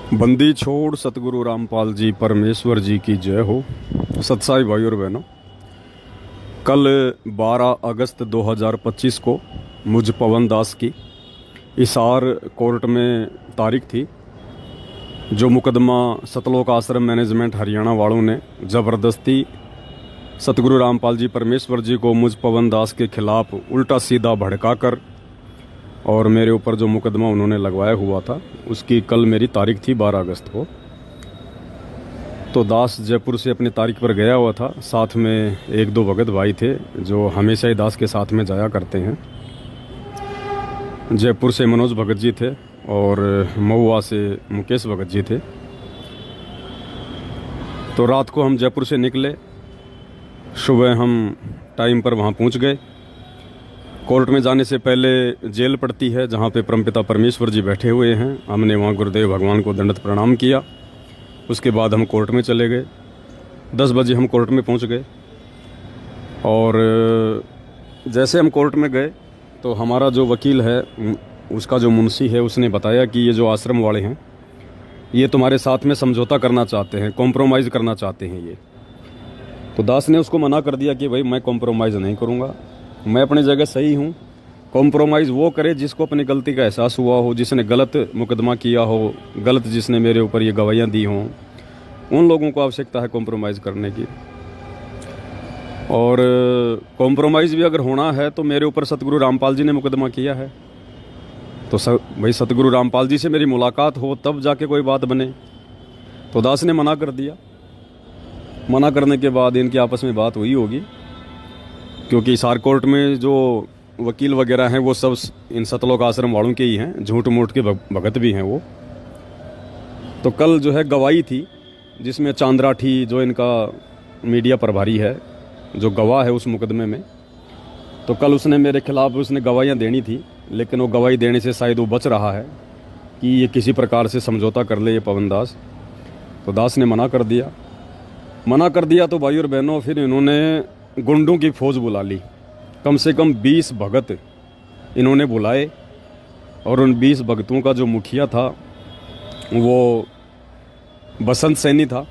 बंदी छोड़ सतगुरु रामपाल जी परमेश्वर जी की जय हो। सत्साई भाई और बहनों, कल 12 अगस्त 2025 को मुझ पवन दास की हिसार कोर्ट में तारीख थी। जो मुकदमा सतलोक आश्रम मैनेजमेंट हरियाणा वालों ने ज़बरदस्ती सतगुरु रामपाल जी परमेश्वर जी को मुझ पवन दास के खिलाफ उल्टा सीधा भड़काकर और मेरे ऊपर जो मुकदमा उन्होंने लगवाया हुआ था, उसकी कल मेरी तारीख थी 12 अगस्त को। तो दास जयपुर से अपनी तारीख पर गया हुआ था। साथ में एक दो भगत भाई थे जो हमेशा ही दास के साथ में जाया करते हैं। जयपुर से मनोज भगत जी थे और महुआ से मुकेश भगत जी थे। तो रात को हम जयपुर से निकले, सुबह हम टाइम पर वहाँ पहुँच गए। कोर्ट में जाने से पहले जेल पड़ती है जहाँ पे परमपिता परमेश्वर जी बैठे हुए हैं। हमने वहाँ गुरुदेव भगवान को दंडवत प्रणाम किया। उसके बाद हम कोर्ट में चले गए। 10 बजे हम कोर्ट में पहुँच गए और जैसे हम कोर्ट में गए तो हमारा जो वकील है, उसका जो मुंशी है, उसने बताया कि ये जो आश्रम वाले हैं ये तुम्हारे साथ में समझौता करना चाहते हैं, कॉम्प्रोमाइज़ करना चाहते हैं ये। तो दास ने उसको मना कर दिया कि भाई मैं कॉम्प्रोमाइज़ नहीं करूँगा, मैं अपनी जगह सही हूँ। कॉम्प्रोमाइज़ वो करे जिसको अपनी गलती का एहसास हुआ हो, जिसने गलत मुकदमा किया हो, गलत जिसने मेरे ऊपर ये गवाहियाँ दी हों, उन लोगों को आवश्यकता है कॉम्प्रोमाइज़ करने की। और कॉम्प्रोमाइज़ भी अगर होना है तो मेरे ऊपर सतगुरु रामपाल जी ने मुकदमा किया है, तो भाई सतगुरु रामपाल जी से मेरी मुलाकात हो तब जाके कोई बात बने। तो दास ने मना कर दिया। मना करने के बाद इनकी आपस में बात हुई होगी, क्योंकि हिसार कोर्ट में जो वकील वगैरह हैं वो सब इन सतलोक आश्रम वालों के ही हैं, झूठ मूठ के भगत भी हैं वो। तो कल जो है गवाही थी, जिसमें चांद्राठी जो इनका मीडिया प्रभारी है, जो गवाह है उस मुकदमे में, तो कल उसने मेरे खिलाफ उसने गवाहियाँ देनी थी, लेकिन वो गवाही देने से शायद वो बच रहा है कि ये किसी प्रकार से समझौता कर ले ये पवन दास। तो दास ने मना कर दिया। मना कर दिया तो भाई और बहनों, फिर इन्होंने गुंडों की फौज बुला ली। कम से कम 20 भगत इन्होंने बुलाए और उन 20 भगतों का जो मुखिया था वो बसंत सैनी था,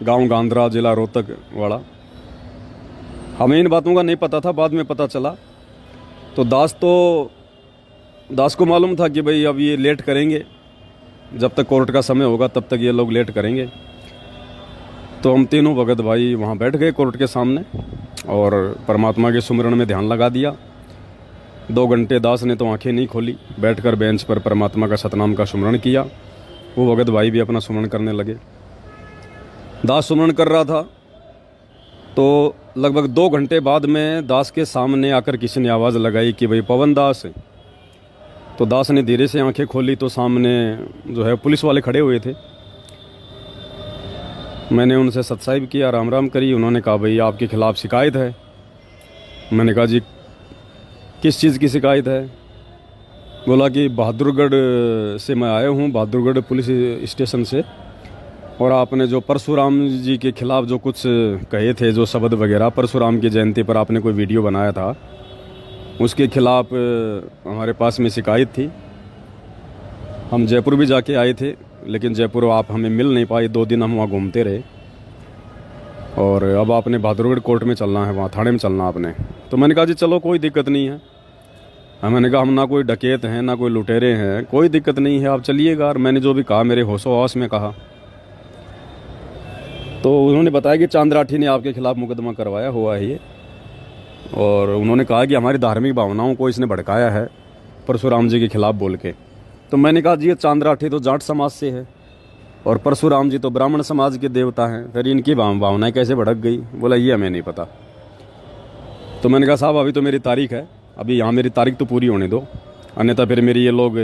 गांव गांधरा, जिला रोहतक वाला। हमें इन बातों का नहीं पता था, बाद में पता चला। तो दास को मालूम था कि भाई अब ये लेट करेंगे, जब तक कोर्ट का समय होगा तब तक ये लोग लेट करेंगे। तो हम तीनों भगत भाई वहाँ बैठ गए कोर्ट के सामने और परमात्मा के सुमिरन में ध्यान लगा दिया। 2 घंटे दास ने तो आंखें नहीं खोली, बैठकर बेंच पर परमात्मा का सतनाम का सुमिरन किया। वो भगत भाई भी अपना सुमिरन करने लगे। दास सुमिरन कर रहा था तो लगभग 2 घंटे बाद में दास के सामने आकर किसी ने आवाज़ लगाई कि भाई पवन दास। तो दास ने धीरे से आंखें खोली तो सामने जो है पुलिस वाले खड़े हुए थे। मैंने उनसे सत्साहिब किया, राम राम करी। उन्होंने कहा भाई आपके खिलाफ़ शिकायत है। मैंने कहा जी किस चीज़ की शिकायत है? बोला कि बहादुरगढ़ से मैं आया हूँ, बहादुरगढ़ पुलिस स्टेशन से, और आपने जो परशुराम जी के खिलाफ़ जो कुछ कहे थे, जो शब्द वगैरह, परशुराम की जयंती पर आपने कोई वीडियो बनाया था, उसके खिलाफ़ हमारे पास में शिकायत थी। हम जयपुर भी जाके आए थे, लेकिन जयपुर आप हमें मिल नहीं पाए। 2 दिन हम वहाँ घूमते रहे और अब आपने बहादुरगढ़ कोर्ट में चलना है, वहाँ थाने में चलना आपने। तो मैंने कहा जी चलो कोई दिक्कत नहीं है। मैंने कहा हम ना कोई डकैत हैं ना कोई लुटेरे हैं, कोई दिक्कत नहीं है, आप चलिएगा। और मैंने जो भी कहा मेरे होशो हवास में कहा। तो उन्होंने बताया कि चांद्राठी ने आपके खिलाफ़ मुकदमा करवाया हुआ है ये, और उन्होंने कहा कि हमारी धार्मिक भावनाओं को इसने भड़काया है परशुराम जी के खिलाफ़ बोल के। तो मैंने कहा जी ये चांद्राठी तो जाट समाज से है और परशुराम जी तो ब्राह्मण समाज के देवता हैं, फिर इनकी भावनाएं कैसे भड़क गई? बोला ये हमें नहीं पता। तो मैंने कहा साहब अभी तो मेरी तारीख है, अभी यहाँ मेरी तारीख तो पूरी होने दो, अन्यथा फिर मेरी ये लोग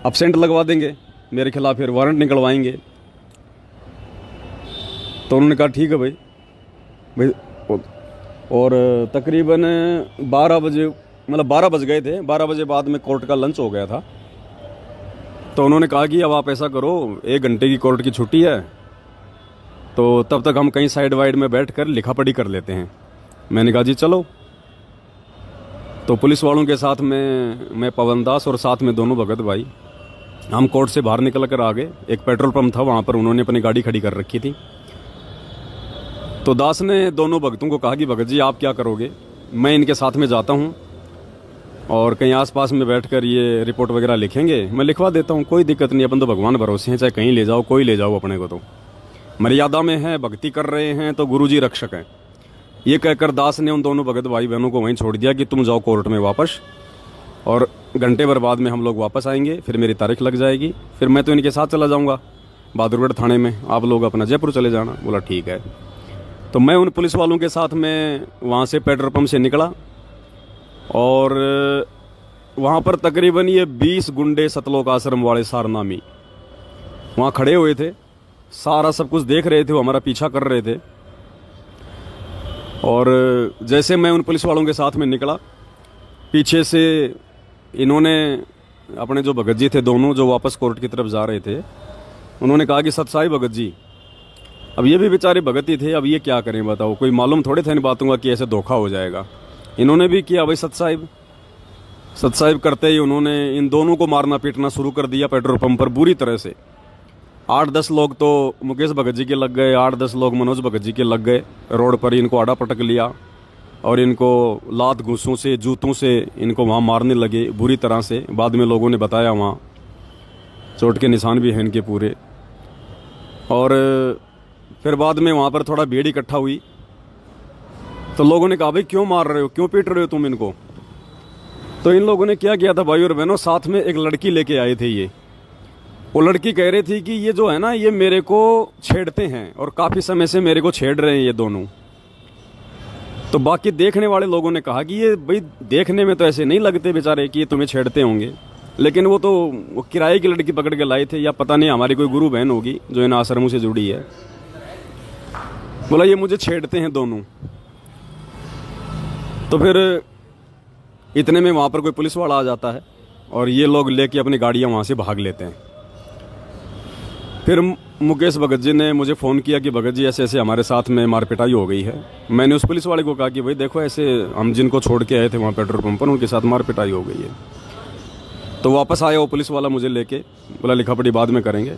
अब्सेंट लगवा देंगे, मेरे खिलाफ़ फिर वारंट निकलवाएंगे। तो उन्होंने कहा ठीक है भाई। और तकरीबन 12 बजे, मतलब 12 बज गए थे, 12 बजे बाद में कोर्ट का लंच हो गया था। तो उन्होंने कहा कि अब आप ऐसा करो, 1 घंटे की कोर्ट की छुट्टी है, तो तब तक हम कहीं साइड वाइड में बैठकर लिखा पढ़ी कर लेते हैं। मैंने कहा जी चलो। तो पुलिस वालों के साथ में मैं पवन दास और साथ में दोनों भगत भाई हम कोर्ट से बाहर निकल कर आ गए। एक पेट्रोल पंप था, वहाँ पर उन्होंने अपनी गाड़ी खड़ी कर रखी थी। तो दास ने दोनों भगतों को कहा कि भगत जी आप क्या करोगे, मैं इनके साथ में जाता हूँ और कहीं आसपास में बैठकर ये रिपोर्ट वगैरह लिखेंगे, मैं लिखवा देता हूँ, कोई दिक्कत नहीं, अपन तो भगवान भरोसे हैं, चाहे कहीं ले जाओ, कोई ले जाओ, अपने को तो मर्यादा में है, भक्ति कर रहे हैं तो गुरुजी रक्षक हैं। ये कहकर दास ने उन दोनों भगत भाई बहनों को वहीं छोड़ दिया कि तुम जाओ कोर्ट में वापस, और घंटे भर बाद में हम लोग वापस आएंगे, फिर मेरी तारीख लग जाएगी, फिर मैं तो इनके साथ चला जाऊँगा बहादुरगढ़ थाने में, आप लोग अपना जयपुर चले जाना। बोला ठीक है। तो मैं उन पुलिस वालों के साथ में वहाँ से पेट्रोल पंप से निकला और वहाँ पर तकरीबन ये 20 गुंडे सतलोक आश्रम वाले सारनामी वहाँ खड़े हुए थे, सारा सब कुछ देख रहे थे, वो हमारा पीछा कर रहे थे। और जैसे मैं उन पुलिस वालों के साथ में निकला, पीछे से इन्होंने अपने जो भगत जी थे दोनों, जो वापस कोर्ट की तरफ जा रहे थे, उन्होंने कहा कि सतसाई भगत जी, अब ये भी बेचारे भगत ही थे, अब ये क्या करें बताओ, कोई मालूम थोड़े था इन बातों का कि ऐसे धोखा हो जाएगा। इन्होंने भी किया भाई सतसाहिब करते ही उन्होंने इन दोनों को मारना पीटना शुरू कर दिया पेट्रोल पंप पर बुरी तरह से। 8-10 लोग तो मुकेश भगत जी के लग गए, 8-10 लोग मनोज भगत जी के लग गए। रोड पर इनको आड़ा पटक लिया और इनको लात घूंसों से, जूतों से इनको वहाँ मारने लगे बुरी तरह से। बाद में लोगों ने बताया वहाँ चोट के निशान भी हैं इनके पूरे। और फिर बाद में वहाँ पर थोड़ा भीड़ इकट्ठा हुई तो लोगों ने कहा भाई क्यों मार रहे हो, क्यों पीट रहे हो तुम इनको। तो इन लोगों ने क्या किया था भाई और बहनों, साथ में एक लड़की लेके आए थे। ये वो लड़की कह रही थी कि ये जो है ना, ये मेरे को छेड़ते हैं और काफ़ी समय से मेरे को छेड़ रहे हैं ये दोनों। तो बाकी देखने वाले लोगों ने कहा कि ये भाई देखने में तो ऐसे नहीं लगते बेचारे कि ये तुम्हें छेड़ते होंगे, लेकिन वो तो वो किराए की लड़की पकड़ के लाए थे, या पता नहीं हमारी कोई गुरु बहन होगी जो इन आश्रमों से जुड़ी है। बोला ये मुझे छेड़ते हैं दोनों। तो फिर इतने में वहाँ पर कोई पुलिस वाला आ जाता है और ये लोग लेके अपनी गाड़ियाँ वहाँ से भाग लेते हैं। फिर मुकेश भगत जी ने मुझे फ़ोन किया कि भगत जी ऐसे ऐसे हमारे साथ में मारपिटाई हो गई है। मैंने उस पुलिस वाले को कहा कि भाई देखो ऐसे हम जिनको छोड़ के आए थे वहाँ पेट्रोल पंप पर, उनके साथ मारपिटाई हो गई है। तो वापस आया वो पुलिस वाला मुझे लेके, बोला लिखा पढ़ी बाद में करेंगे।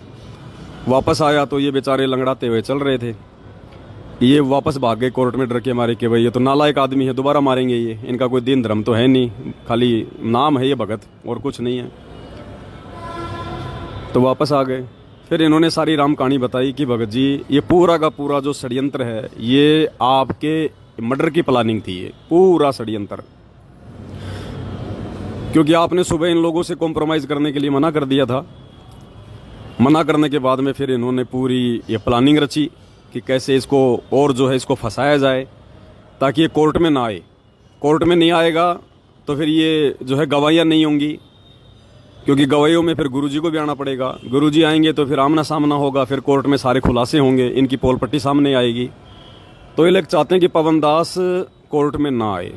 वापस आया तो ये बेचारे लंगड़ाते हुए चल रहे थे। ये वापस भाग गए कोर्ट में डर के मारे कि भाई ये तो नालायक आदमी है, दोबारा मारेंगे ये, इनका कोई दीन धर्म तो है नहीं, खाली नाम है ये भगत और कुछ नहीं है। तो वापस आ गए। फिर इन्होंने सारी राम कहानी बताई कि भगत जी ये पूरा का पूरा जो षड्यंत्र है, ये आपके मर्डर की प्लानिंग थी, ये पूरा षड्यंत्र। क्योंकि आपने सुबह इन लोगों से कॉम्प्रोमाइज़ करने के लिए मना कर दिया था। मना करने के बाद में फिर इन्होंने पूरी ये प्लानिंग रची कि कैसे इसको और जो है इसको फंसाया जाए ताकि ये कोर्ट में ना आए। कोर्ट में नहीं आएगा तो फिर ये जो है गवाहियाँ नहीं होंगी, क्योंकि गवाहियों में फिर गुरुजी को भी आना पड़ेगा। गुरुजी आएंगे तो फिर आमना सामना होगा, फिर कोर्ट में सारे खुलासे होंगे, इनकी पोल पट्टी सामने आएगी। तो ये लोग चाहते हैं कि पवन दास कोर्ट में ना आए।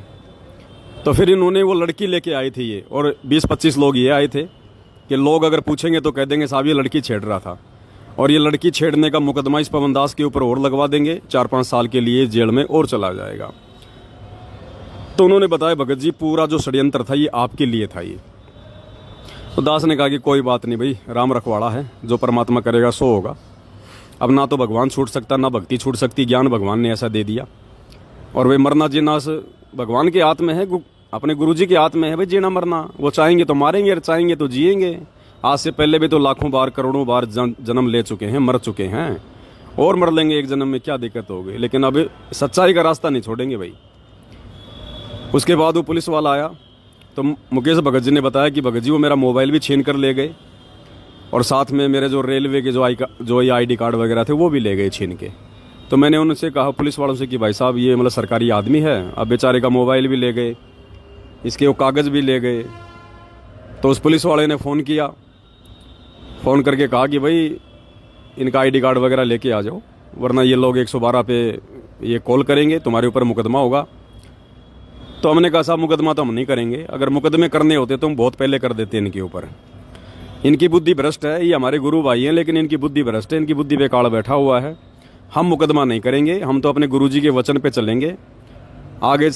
तो फिर इन्होंने वो लड़की लेके आई थी ये, और 20-25 लोग ये आए थे कि लोग अगर पूछेंगे तो कह देंगे साहब ये लड़की छेड़ रहा था, और ये लड़की छेड़ने का मुकदमा इस पवन दास के ऊपर और लगवा देंगे, 4-5 साल के लिए जेल में और चला जाएगा। तो उन्होंने बताया भगत जी पूरा जो षड्यंत्र था ये आपके लिए था ये। तो दास ने कहा कि कोई बात नहीं भाई, राम रखवाड़ा है, जो परमात्मा करेगा सो होगा। अब ना तो भगवान छूट सकता ना भक्ति छूट सकती, ज्ञान भगवान ने ऐसा दे दिया। और वे मरना जीना भगवान के हाथ में है, अपने गुरुजी के हाथ में है भाई जीना मरना। वो चाहेंगे तो मारेंगे और चाहेंगे तो जिएंगे। आज से पहले भी तो लाखों बार करोड़ों बार जन्म ले चुके हैं, मर चुके हैं, और मर लेंगे एक जन्म में, क्या दिक्कत होगी। लेकिन अब सच्चाई का रास्ता नहीं छोड़ेंगे भाई। उसके बाद वो पुलिस वाला आया तो मुकेश भगत जी ने बताया कि भगत जी वो मेरा मोबाइल भी छीन कर ले गए, और साथ में मेरे जो रेलवे के जो ये ID कार्ड वगैरह थे वो भी ले गए छीन के। तो मैंने उनसे कहा पुलिस वालों से कि भाई साहब ये मतलब सरकारी आदमी है, अब बेचारे का मोबाइल भी ले गए, इसके वो कागज़ भी ले गए। तो उस पुलिस वाले ने फ़ोन किया, फ़ोन करके कहा कि भाई इनका ID कार्ड वगैरह लेके आ जाओ, वरना ये लोग 112 पे ये कॉल करेंगे, तुम्हारे ऊपर मुकदमा होगा। तो हमने कहा साहब मुकदमा तो हम नहीं करेंगे, अगर मुकदमे करने होते तो हम बहुत पहले कर देते इनके ऊपर। इनकी बुद्धि भ्रष्ट है, ये हमारे गुरु भाई हैं लेकिन इनकी बुद्धि भ्रष्ट है, इनकी बुद्धि बेकार बैठा हुआ है। हम मुकदमा नहीं करेंगे, हम तो अपने गुरुजी के वचन पे चलेंगे। आगे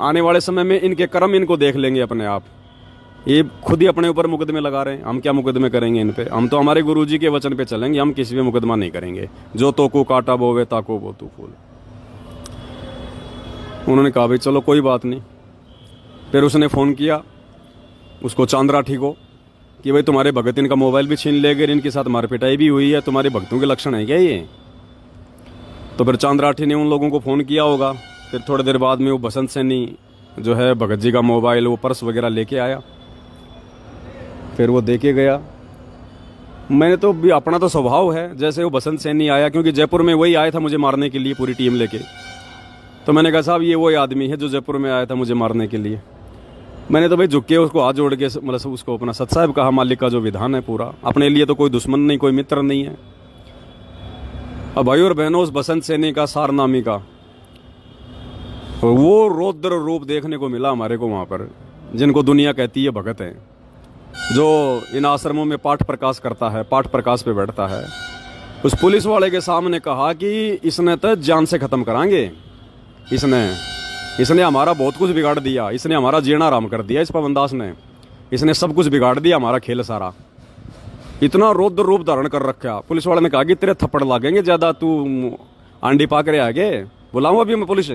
आने वाले समय में इनके कर्म इनको देख लेंगे अपने आप। ये खुद ही अपने ऊपर मुकदमे लगा रहे हैं। हम क्या मुकदमे करेंगे इन पे? हम तो हमारे गुरुजी के वचन पे चलेंगे, हम किसी पे मुकदमा नहीं करेंगे। जो तो को काटा बोवे ताको वो तू फूल। उन्होंने कहा भाई चलो कोई बात नहीं। फिर उसने फ़ोन किया उसको चांदराठी को कि भाई तुम्हारे भगत इनका मोबाइल भी छीन ले गए, इनके साथ मारपिटाई भी हुई है, तुम्हारे भक्तों के लक्षण है क्या ये? तो फिर चांदराठी ने उन लोगों को फ़ोन किया होगा। फिर थोड़ी देर बाद में वो बसंत सैनी जो है भगत जी का मोबाइल, वो पर्स वगैरह लेके आया। फिर वो देके गया। मैंने तो भी, अपना तो स्वभाव है, जैसे वो बसंत सैनी आया, क्योंकि जयपुर में वही आया था मुझे मारने के लिए पूरी टीम लेके। तो मैंने कहा साहब ये वही आदमी है जो जयपुर में आया था मुझे मारने के लिए। मैंने तो भाई झुक के उसको हाथ जोड़ के मतलब उसको अपना सत साहब कहा, मालिक का जो विधान है पूरा, अपने लिए तो कोई दुश्मन नहीं, कोई मित्र नहीं है। अब भाई और बहनों, उस बसंत सैनी का, सारनामी का वो रौद्र रूप देखने को मिला हमारे को वहाँ पर, जिनको दुनिया कहती है भगत है, जो इन आश्रमों में पाठ प्रकाश करता है, पाठ प्रकाश पे बैठता है। उस पुलिस वाले के सामने कहा कि इसने तो जान से ख़त्म करांगे, इसने हमारा बहुत कुछ बिगाड़ दिया, इसने हमारा जीना आराम कर दिया, इस पवनदास ने, इसने सब कुछ बिगाड़ दिया, हमारा खेल सारा। इतना रौद्र रूप धारण कर रखा। पुलिस वाले ने कहा कि तेरे थप्पड़ लागेंगे ज़्यादा, तू आंडी पाक रहे आगे, बुलाऊँ अभी मैं पुलिस?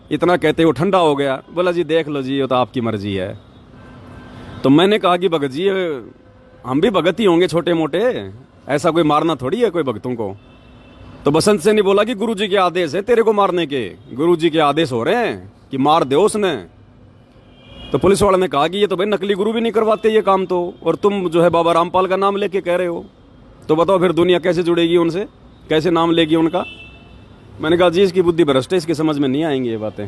इतना कहते वो ठंडा हो गया। बोला जी देख लो जी, वो तो आपकी मर्जी है। तो मैंने कहा कि भगत जी हम भी भगत ही होंगे छोटे मोटे, ऐसा कोई मारना थोड़ी है कोई भगतों को। तो बसंत सैनी बोला कि गुरुजी के आदेश है तेरे को मारने के, गुरुजी के आदेश हो रहे हैं कि मार दे उसने। तो पुलिस वाले ने कहा कि ये तो भाई नकली गुरु भी नहीं करवाते ये काम तो, और तुम जो है बाबा रामपाल का नाम लेके कह रहे हो, तो बताओ फिर दुनिया कैसे जुड़ेगी उनसे, कैसे नाम लेगी उनका? मैंने कहा जी इसकी बुद्धि भ्रष्ट है, इसकी समझ में नहीं आएंगी ये बातें।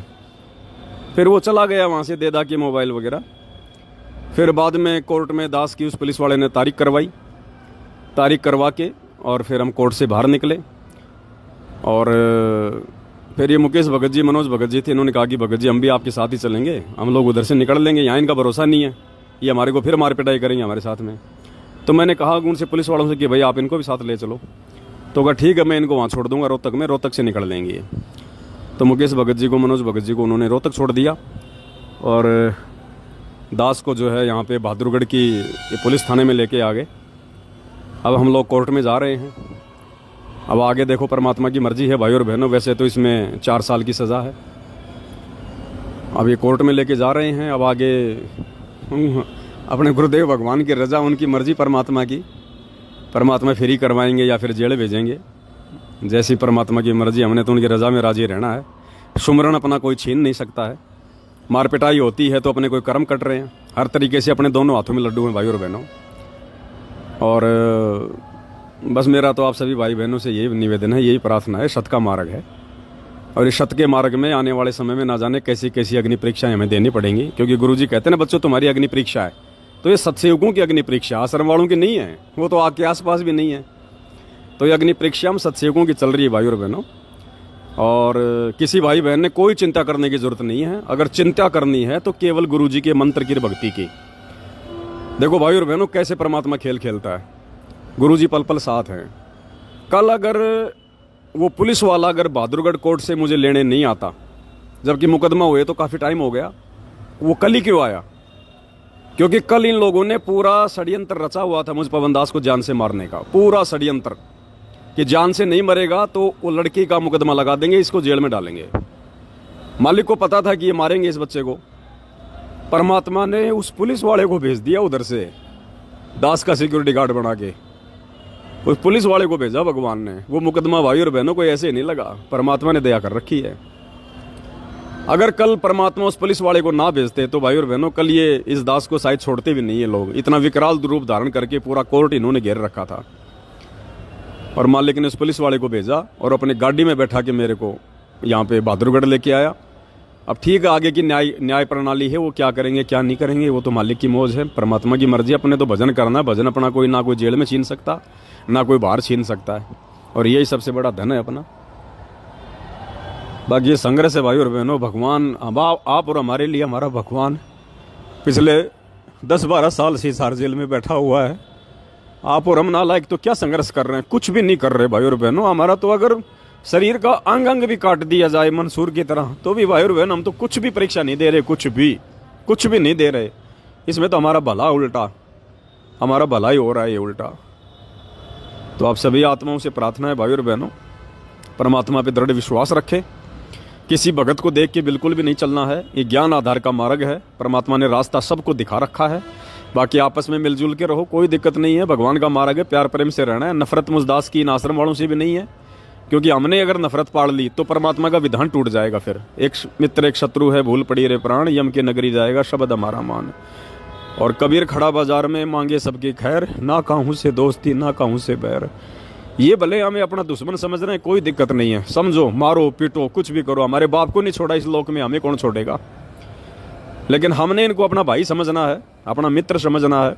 फिर वो चला गया वहाँ से दे दा के मोबाइल वगैरह। फिर बाद में कोर्ट में दास की उस पुलिस वाले ने तारीख करवाई, तारीख करवा के और फिर हम कोर्ट से बाहर निकले। और फिर ये मुकेश भगत जी, मनोज भगत जी थे, इन्होंने कहा कि भगत जी हम भी आपके साथ ही चलेंगे, हम लोग उधर से निकल लेंगे, यहाँ इनका भरोसा नहीं है, ये हमारे को फिर मार पिटाई करेंगे हमारे साथ में। तो मैंने कहा उनसे, पुलिस वालों से कि भाई आप इनको भी साथ ले चलो। तो कहा ठीक है मैं इनको वहाँ छोड़ दूंगा रोहतक में, रोहतक से निकल लेंगे। तो मुकेश भगत जी को, मनोज भगत जी को उन्होंने रोहतक छोड़ दिया, और दास को जो है यहाँ पे बहादुरगढ़ की पुलिस थाने में लेके आ गए। अब हम लोग कोर्ट में जा रहे हैं। अब आगे देखो परमात्मा की मर्जी है भाई और बहनों। वैसे तो इसमें 4 साल की सज़ा है। अब ये कोर्ट में लेके जा रहे हैं। अब आगे अपने गुरुदेव भगवान की रजा, उनकी मर्जी परमात्मा की, परमात्मा फ्री करवाएंगे या फिर जेल भेजेंगे, जैसी परमात्मा की मर्जी। हमने तो उनकी रजा में राजी रहना है। सुमरन अपना कोई छीन नहीं सकता है। मार पिटाई होती है तो अपने कोई कर्म कट रहे हैं। हर तरीके से अपने दोनों हाथों में लड्डू हैं भाई और बहनों। और बस मेरा तो आप सभी भाई बहनों से यही निवेदन है, यही प्रार्थना है। सत का मार्ग है, और इस सत के मार्ग में आने वाले समय में ना जाने कैसी कैसी अग्नि परीक्षाएं हमें देनी पड़ेंगी, क्योंकि गुरुजी कहते हैं ना बच्चों तुम्हारी अग्नि परीक्षा है। तो ये सत्सयुगों की अग्नि परीक्षा, आश्रम वालों की नहीं है, वो तो आपके आसपास भी नहीं है। तो ये अग्नि परीक्षा हम सत्सयुगों की चल रही है भाई और बहनों। और किसी भाई बहन ने कोई चिंता करने की जरूरत नहीं है। अगर चिंता करनी है तो केवल गुरुजी के मंत्र की भक्ति की। देखो भाई और बहनों कैसे परमात्मा खेल खेलता है। गुरुजी पल पल साथ हैं। कल अगर वो पुलिस वाला अगर बहादुरगढ़ कोर्ट से मुझे लेने नहीं आता, जबकि मुकदमा हुए तो काफ़ी टाइम हो गया, वो कल ही क्यों आया? क्योंकि कल इन लोगों ने पूरा षड्यंत्र रचा हुआ था मुझ पवनदास को जान से मारने का। पूरा षड्यंत्र कि जान से नहीं मरेगा तो वो लड़की का मुकदमा लगा देंगे, इसको जेल में डालेंगे। मालिक को पता था कि ये मारेंगे इस बच्चे को। परमात्मा ने उस पुलिस वाले को भेज दिया उधर से, दास का सिक्योरिटी गार्ड बना के उस पुलिस वाले को भेजा भगवान ने। वो मुकदमा भाई और बहनों को ऐसे नहीं लगा, परमात्मा ने दया कर रखी है। अगर कल परमात्मा उस पुलिस वाले को ना भेजते तो भाई और बहनों कल ये इस दास को शायद छोड़ते भी नहीं है लोग। इतना विकराल रूप धारण करके पूरा कोर्ट इन्होंने घेर रखा था। और मालिक ने उस पुलिस वाले को भेजा और अपनी गाड़ी में बैठा के मेरे को यहाँ पे बहादुरगढ़ लेके आया। अब ठीक है, आगे की न्याय प्रणाली है, वो क्या करेंगे क्या नहीं करेंगे वो तो मालिक की मौज है, परमात्मा की मर्जी। अपने तो भजन करना है। भजन अपना कोई ना कोई जेल में छीन सकता, ना कोई बाहर छीन सकता है, और यही सबसे बड़ा धन है अपना। बाकी ये संघर्ष है भाई और बहनों। भगवान आप और हमारे लिए हमारा भगवान पिछले 10-12 साल से हिसार जेल में बैठा हुआ है। आप और हम नालायक तो क्या संघर्ष कर रहे हैं? कुछ भी नहीं कर रहे भाई और बहनों। हमारा तो अगर शरीर का अंग अंग भी काट दिया जाए मंसूर की तरह तो भी भाई और बहन हम तो कुछ भी परीक्षा नहीं दे रहे, कुछ भी नहीं दे रहे। इसमें तो हमारा भला उल्टा, हमारा भला ही हो रहा है ये उल्टा। तो आप सभी आत्माओं से प्रार्थना है भाई और बहनों, परमात्मा पे दृढ़ विश्वास रखें। किसी भगत को देख के बिल्कुल भी नहीं चलना है। ये ज्ञान आधार का मार्ग है, परमात्मा ने रास्ता सबको दिखा रखा है। बाकी आपस में मिलजुल के रहो, कोई दिक्कत नहीं है। भगवान का मार्ग है, प्यार प्रेम से रहना है। नफरत मुजदास की इन आश्रम वालों से भी नहीं है, क्योंकि हमने अगर नफरत पाड़ ली तो परमात्मा का विधान टूट जाएगा। फिर एक मित्र एक शत्रु है, भूल पड़ी रे प्राण, यम के नगरी जाएगा शब्द हमारा मान। और कबीर खड़ा बाजार में मांगे सबकी खैर, ना काहू से दोस्ती ना काहू से बैर। ये भले हमें अपना दुश्मन समझ रहे हैं, कोई दिक्कत नहीं है, समझो, मारो पीटो कुछ भी करो, हमारे बाप को नहीं छोड़ा इस लोक में, हमें कौन छोड़ेगा। लेकिन हमने इनको अपना भाई समझना है, अपना मित्र समझना है।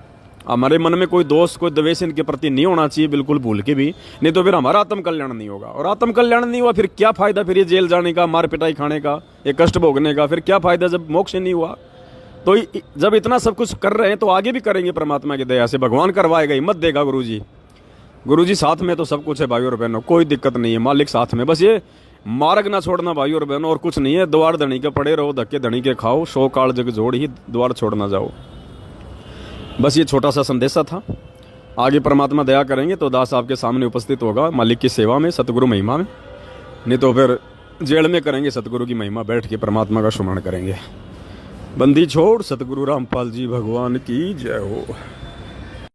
हमारे मन में कोई दोस्त कोई द्वेष इनके प्रति नहीं होना चाहिए, बिल्कुल भूल के भी, नहीं तो फिर हमारा आत्म कल्याण नहीं होगा। और आत्म कल्याण नहीं हुआ फिर क्या फायदा, फिर ये जेल जाने का, मार पिटाई खाने का, ये कष्ट भोगने का, फिर क्या फायदा जब मोक्ष नहीं हुआ। तो जब इतना सब कुछ कर रहे हैं तो आगे भी करेंगे परमात्मा की दया से, भगवान करवाएगा, हिम्मत देगा गुरु जी साथ में तो सब कुछ है भाई और बहनों, कोई दिक्कत नहीं है, मालिक साथ में। बस ये मार्ग ना छोड़ना भाई और बहनों, और कुछ नहीं है। द्वार धनी के पड़े रहो, धक्के धनी के खाओ, सो काल जग जोड़ ही द्वार छोड़ ना जाओ। बस ये छोटा सा संदेशा था। आगे परमात्मा दया करेंगे तो दास आपके सामने उपस्थित होगा मालिक की सेवा में, सतगुरु महिमा में, नहीं तो फिर जेल में करेंगे सतगुरु की महिमा, बैठ के परमात्मा का सुमरण करेंगे। बंदी छोड़ सतगुरु रामपाल जी भगवान की जय हो।